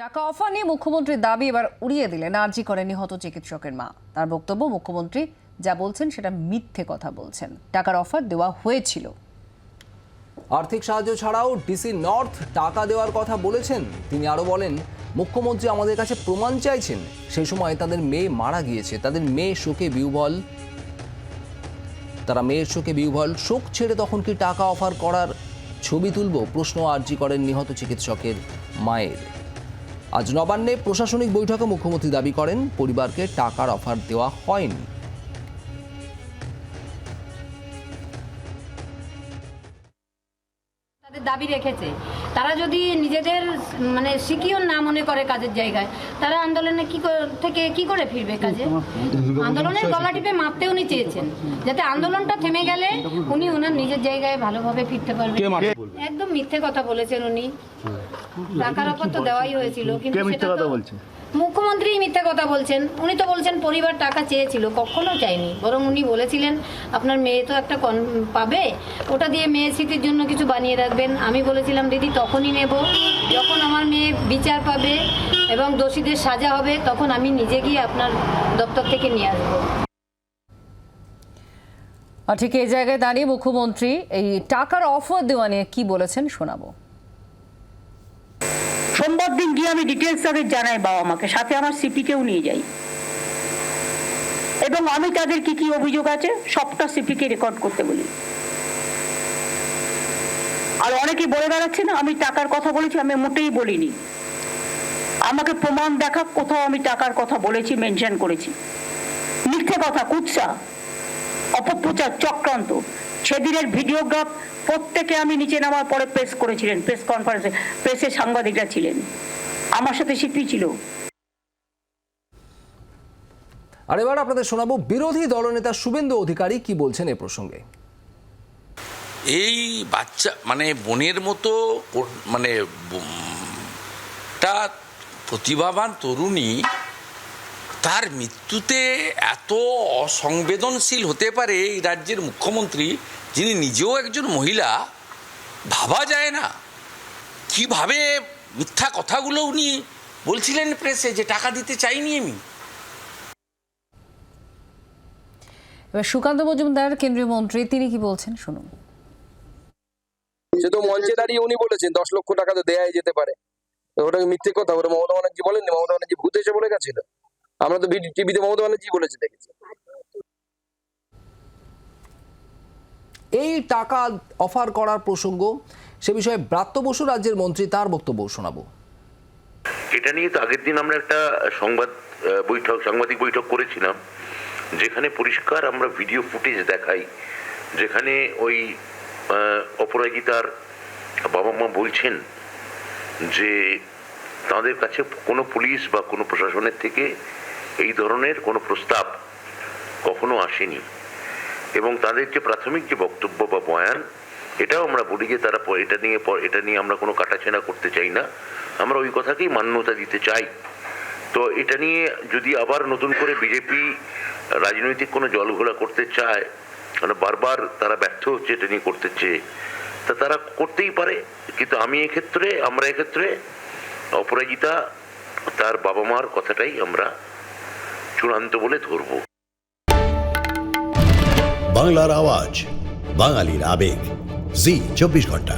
টাকা অফার নিয়ে মুখ্যমন্ত্রীর দাবি এবার উড়িয়ে দিলেন আরজি করে নিহত চিকিৎসকের মা। তার বক্তব্য, মুখ্যমন্ত্রী যা বলছেন সেটা মিথ্যে কথা বলছেন। টাকার অফার দেওয়া হয়েছিল। আর্থিক সাহায্য ছাড়াও ডিসি নর্থ টাকা দেওয়ার কথা বলেছেন। তিনি আরও বলেন, মুখ্যমন্ত্রী আমাদের কাছে প্রমাণ চাইছেন। সেই সময় তাদের মেয়ে মারা গিয়েছে, তাদের মেয়ে শোকে বিহ্বল। তারা মেয়ের শোকে বিহ্বল। শোক ছেড়ে তখন কি টাকা অফার করার ছবি তুলব? প্রশ্ন আরজি করেন নিহত চিকিৎসকের মায়ের। আজ নবান্নে প্রশাসনিক বৈঠকে মুখ্যমন্ত্রী দাবি করেন, পরিবারকে টাকার অফার দেওয়া হয়নি। তাদের দাবি রেখেছে, তারা যদি নিজেদের সিকিউর না মনে করে কাজের জায়গায়, তারা আন্দোলনে কি করে ফিরবে কাজে? আন্দোলনের গলা টিপে মাপতে উনি চেয়েছেন, যাতে আন্দোলনটা থেমে গেলে উনি ওনার নিজের জায়গায় ভালোভাবে ফিরতে পারবেন। একদম মিথ্যে কথা বলেছেন উনি। টাকার অফার তো দেওয়াই হয়েছিল, কিন্তু সেটা তো মুখ্যমন্ত্রী মিথ্যে কথা বলছেন। উনি তো বলছেন পরিবার টাকা চেয়েছিল, কখনো চাইনি। বরং উনি বলেছিলেন আপনার মেয়ে তো একটা পাবে, ওটা দিয়ে মেয়ের স্মৃতির জন্য কিছু বানিয়ে রাখবেন। আমি বলেছিলাম দিদি তখনই নেব যখন আমার মেয়ে বিচার পাবে এবং দোষীদের সাজা হবে, তখন আমি নিজে গিয়ে আপনার দপ্তর থেকে নিয়ে আসবো। আর ঠিক এই জায়গায় দাঁড়িয়ে মুখ্যমন্ত্রী এই টাকার অফার দেওয়া নিয়ে কি বলেছেন শোনাবো। সোমবার দিন গিয়ে আমি ডিটেলস তাদের জানাই, বাবা মাকে, সাথে আমার সিপিকেও নিয়ে যাই, এবং আমি তাদের কি কি অভিযোগ আছে সবটা সিপিকে রেকর্ড করতে বলি। আর অনেকে বলে বেড়াচ্ছে না আমি টাকার কথা বলেছি, আমি মোটেই বলিনি। আমাকে প্রমাণ দেখা কোথাও আমি টাকার কথা বলেছি, মেনশন করেছি। মিথ্যে কথা, কুৎসা, অপপ্রচার, চক্রান্ত। সেদিনের ভিডিওগ্রাফ প্রত্যেকে আমি নিচে নামার পরে প্রেস করেছিলেন, প্রেস কনফারেন্সে প্রেসের সাংবাদিকরা ছিলেন, আমার সাথে সিপি ছিল। আর এবার আপনাদের শোনাবো বিরোধী দলনেতা শুভেন্দু অধিকারী কি বলছেন এ প্রসঙ্গে। এই বাচ্চা বোনের মতো তা প্রতিভাবান তরুণী, তার মৃত্যুতে এত অসংবেদনশীল হতে পারে এই রাজ্যের মুখ্যমন্ত্রী, যিনি নিজেও একজন মহিলা, ভাবা যায় না। কিভাবে মিথ্যা কথাগুলো উনি বলছিলেন প্রেসে যে টাকা দিতে চাইনি আমি। এবার সুকান্ত মজুমদার কেন্দ্রীয় মন্ত্রী, তিনি কি বলছেন শুনুন। সে তো মঞ্চে দাঁড়িয়ে উনি বলেছেন 10 লক্ষ টাকা তো দেয়াই যেতে পারে। ওটা মিথ্যে কথা। ওটা মমতা ব্যানার্জি বলেননি, মমতা ব্যানার্জি ভূত এসে বলে গেছিল। আমরা তো টিভিতে মমতা ব্যানার্জি বলেছে দেখেছি। এই টাকা অফার করার প্রসঙ্গ, সে বিষয়ে ব্রাত্য বসু রাজ্যের মন্ত্রী, তার বক্তব্য শোনাবো। এটা নিয়ে তো আগের দিন আমরা একটা সাংবাদিক বৈঠক করেছিলাম, যেখানে পরিষ্কার আমরা ভিডিও ফুটেজ দেখাই, যেখানে ওই অপরাজিতার বাবা মা বলছেন যে তাদের কাছে কোনো পুলিশ বা কোনো প্রশাসনের থেকে এই ধরনের কোনো প্রস্তাব কখনো আসেনি, এবং তাদের যে প্রাথমিক যে বক্তব্য বা বয়ান, এটাও আমরা বলি যে তারা এটা নিয়ে আমরা কোনো কাটাছেঁড়া করতে চাই না, আমরা ওই কথাকেই মান্যতা দিতে চাই। তো এটা নিয়ে যদি আবার নতুন করে বিজেপি রাজনৈতিক কোনো জলঘোলা করতে চায়, মানে বারবার তারা ব্যর্থ হচ্ছে এটা নিয়ে করতে চেয়ে, তা তারা করতেই পারে। কিন্তু আমরা এক্ষেত্রে অপরাজিতা তার বাবা মার কথাটাই আমরা চূড়ান্ত বলে ধরব। বাংলার আওয়াজ, বাঙালির আবেগ, জি 24 ঘন্টা।